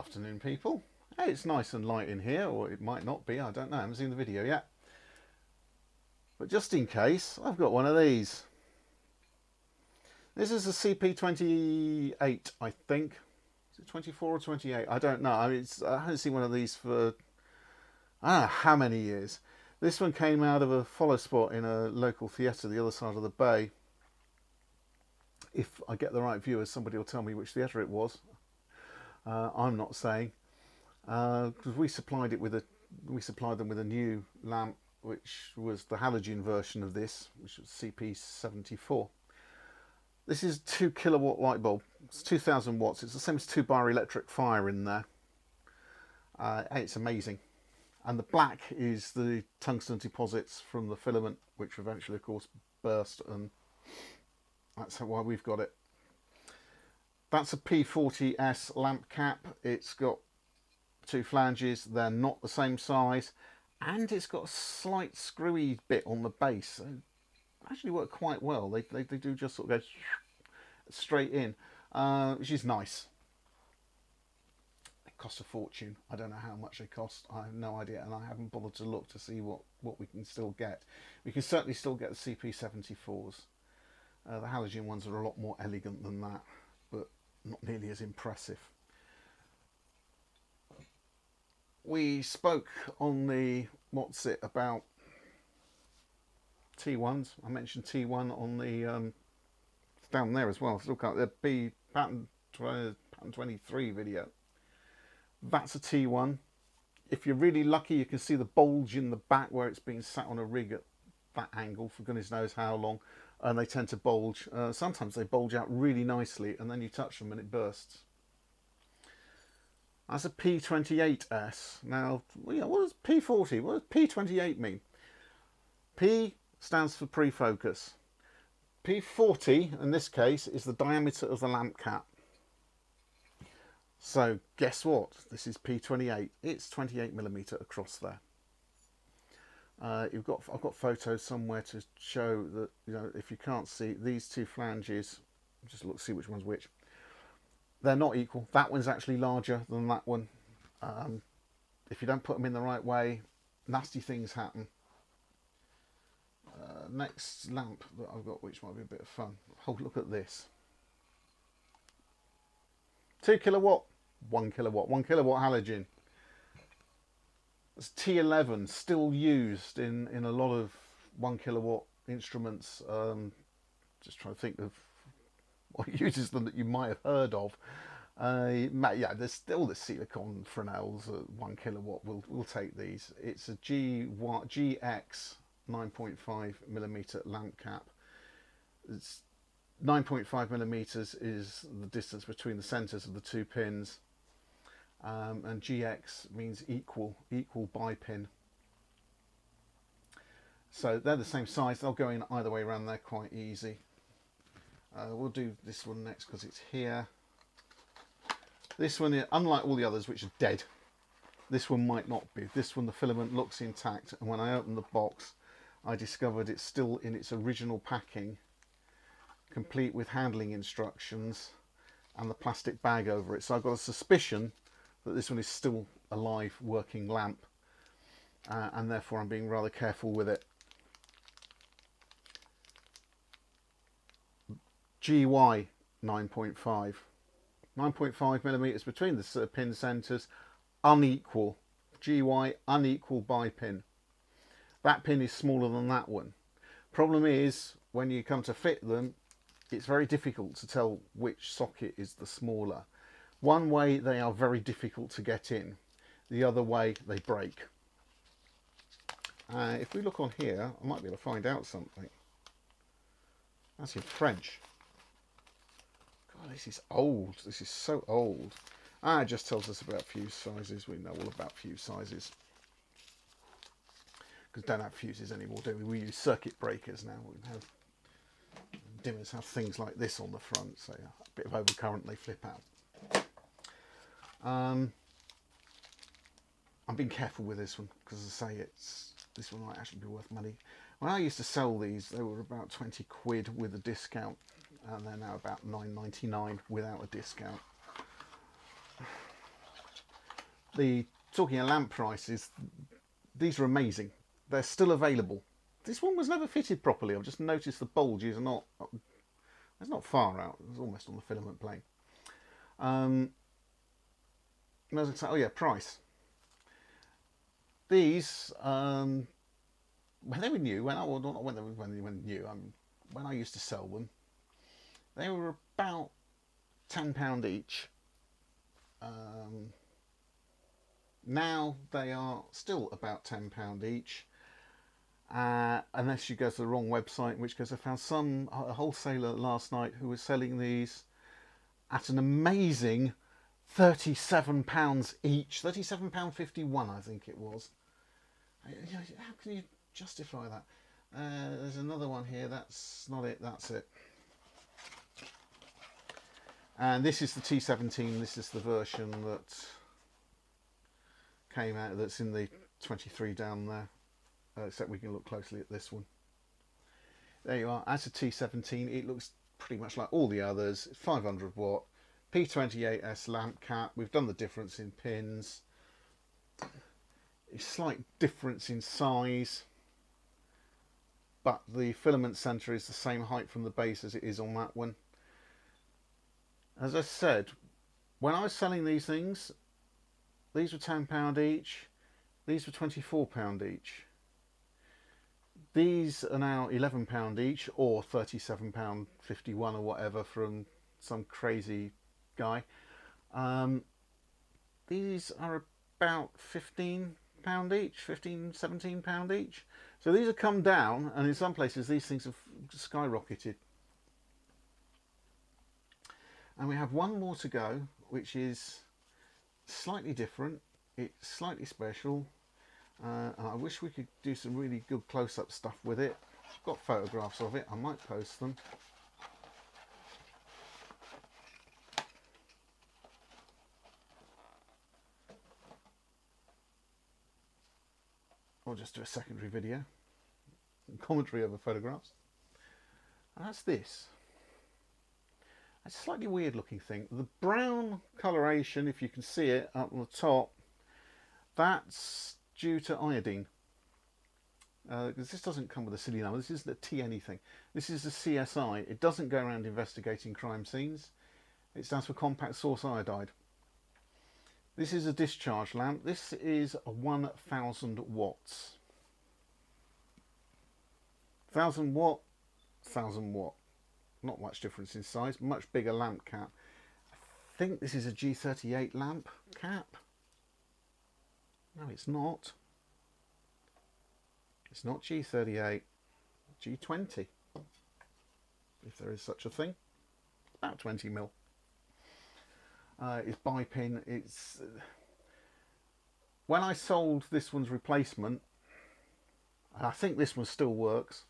afternoon, people. Hey, it's nice and light in here, or it might not be, I don't know, I haven't seen the video yet. But just in case, I've got one of these. This is a CP28, I think. Is it 24 or 28? I don't know. I haven't seen one of these for, I don't know how many years. This one came out of a follow spot in a local theatre the other side of the bay. If I get the right viewers, somebody will tell me which theatre it was. I'm not saying, because we supplied them with a new lamp, which was the halogen version of this, which was CP74. This is a 2 kilowatt light bulb. It's 2000 watts. It's the same as 2-bar electric fire in there. It's amazing. And the black is the tungsten deposits from the filament, which eventually, of course, burst, and that's why we've got it. That's a P40S lamp cap. It's got 2 flanges. They're not the same size, and it's got a slight screwy bit on the base. They actually work quite well. They do just sort of go straight in, which is nice. They cost a fortune. I don't know how much they cost. I have no idea, and I haven't bothered to look to see what we can still get. We can certainly still get the CP74s. The halogen ones are a lot more elegant than that, but not nearly as impressive. We spoke on the about T1s. I mentioned T1 on the down there as well. Look at the B pattern 23 video. That's a T1. If you're really lucky, you can see the bulge in the back where it's been sat on a rig at that angle for goodness knows how long, and they tend to bulge. Sometimes they bulge out really nicely, and then you touch them and it bursts. That's a P28S. Now, what does P40? What does P28 mean? P stands for pre-focus. P40, in this case, is the diameter of the lamp cap. So, guess what? This is P28. It's 28mm across there. I've got photos somewhere to show that, if you can't see these 2 flanges, just look, see which one's which. They're not equal. That one's actually larger than that one. If you don't put them in the right way, nasty things happen. Next lamp that I've got, which might be a bit of fun. Oh, look at this. 2 kilowatt, 1 kilowatt, 1 kilowatt halogen. It's T11, still used in a lot of 1 kilowatt instruments. Just trying to think of what uses them that you might have heard of. Yeah, there's still the silicon Fresnels at 1 kilowatt. We'll take these. It's a GX 9.5mm lamp cap. It's 9.5mm is the distance between the centres of the 2 pins. And GX means equal bipin. So they're the same size. They'll go in either way around there quite easy. We'll do this one next because it's here. This one, unlike all the others which are dead, this one might not be. This one, the filament looks intact, and when I opened the box, I discovered it's still in its original packing, complete with handling instructions and the plastic bag over it. So I've got a suspicion that this one is still a live working lamp, and therefore I'm being rather careful with it. GY 9.5. 9.5mm between the pin centres, unequal. GY unequal bipin. That pin is smaller than that one. Problem is, when you come to fit them, it's very difficult to tell which socket is the smaller. One way they are very difficult to get in, the other way they break. If we look on here, I might be able to find out something. That's in French. God, this is old. This is so old. It just tells us about fuse sizes. We know all about fuse sizes. Because we don't have fuses anymore, do we? We use circuit breakers now. We have dimmers have things like this on the front, so a bit of overcurrent, they flip out. I'm being careful with this one because, as I say, this one might actually be worth money. When I used to sell these, they were about 20 quid with a discount, and they're now about 9.99 without a discount. Talking of lamp prices, these are amazing. They're still available. This one was never fitted properly. I've just noticed the bulges are not. It's not far out. It's almost on the filament plane. Oh yeah, price. These when they were new, when I used to sell them, they were about £10 each. Now they are still about £10 each, unless you go to the wrong website, in which case I found a wholesaler last night who was selling these at an amazing £37 each, £37.51 I think it was. How can you justify that? There's another one here, that's not it, that's it. And this is the T17, this is the version that came out, that's in the 23 down there, except we can look closely at this one. There you are, as a T17 it looks pretty much like all the others. 500 watt P28S lamp cap. We've done the difference in pins, a slight difference in size, but the filament center is the same height from the base as it is on that one. As I said, when I was selling these things, these were £10 each, these were £24 each. These are now £11 each, or £37.51 or whatever from some crazy guy. These are about £15 each, £17 each. So these have come down, and in some places these things have skyrocketed. And we have one more to go, which is slightly different. It's slightly special, and I wish we could do some really good close-up stuff with it. I've got photographs of it. I might post them. I'll just do a secondary video, commentary over photographs. And that's this. It's a slightly weird looking thing. The brown coloration, if you can see it up on the top, that's due to iodine. Because this doesn't come with a silly number. This isn't a T anything. This is a CSI. It doesn't go around investigating crime scenes. It stands for compact source iodide. This is a discharge lamp. This is 1000 watts. 1000 watt, 1000 watt. Not much difference in size. Much bigger lamp cap. I think this is a G38 lamp cap. No, it's not. It's not G38. G20. If there is such a thing. About 20 mil. It's bipin. It's when I sold this one's replacement, I think this one still works.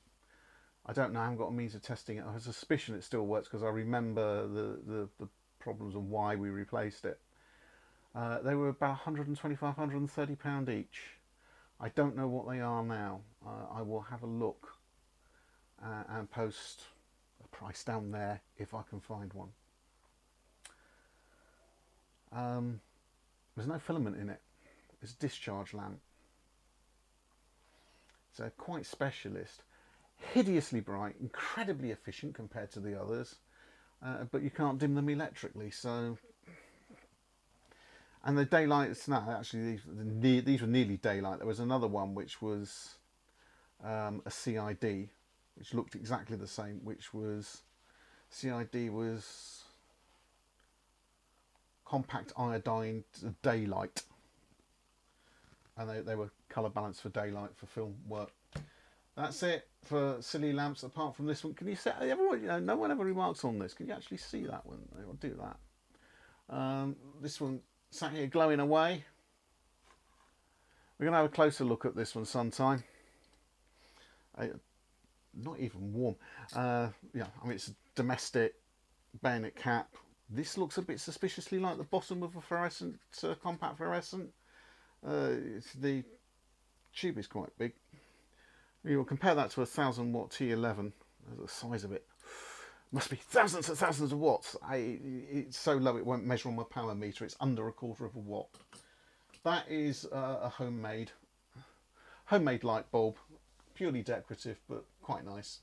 I don't know, I haven't got a means of testing it. I have a suspicion it still works because I remember the problems and why we replaced it. They were about £125, £130 each. I don't know what they are now. I will have a look and post a price down there if I can find one. There's no filament in it. It's a discharge lamp. So quite specialist. Hideously bright, incredibly efficient compared to the others, but you can't dim them electrically. So, and the daylights now, actually these were nearly daylight. There was another one which was a CID, which looked exactly the same. Which was CID was compact iodine daylight, and they were colour balanced for daylight for film work. That's it for silly lamps. Apart from this one, can you see? Everyone, no one ever remarks on this. Can you actually see that one? I'll do that. This one sat here glowing away. We're going to have a closer look at this one sometime. Not even warm. Yeah, I mean it's a domestic bayonet cap. This looks a bit suspiciously like the bottom of a fluorescent, compact fluorescent. The tube is quite big. You will compare that to a 1000 watt T11. The size of it must be thousands and thousands of watts. It's so low it won't measure on my power meter. It's under a quarter of a watt. that is a homemade light bulb, purely decorative but quite nice.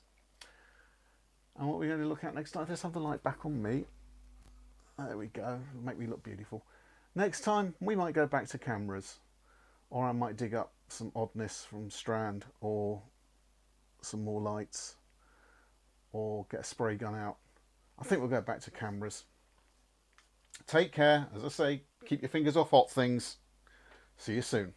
And what we're going to look at next time, let's have the light back on me. There we go, make me look beautiful. Next time we might go back to cameras, or I might dig up some oddness from Strand, or some more lights, or get a spray gun out. I think we'll go back to cameras. Take care, as I say, keep your fingers off hot things. See you soon.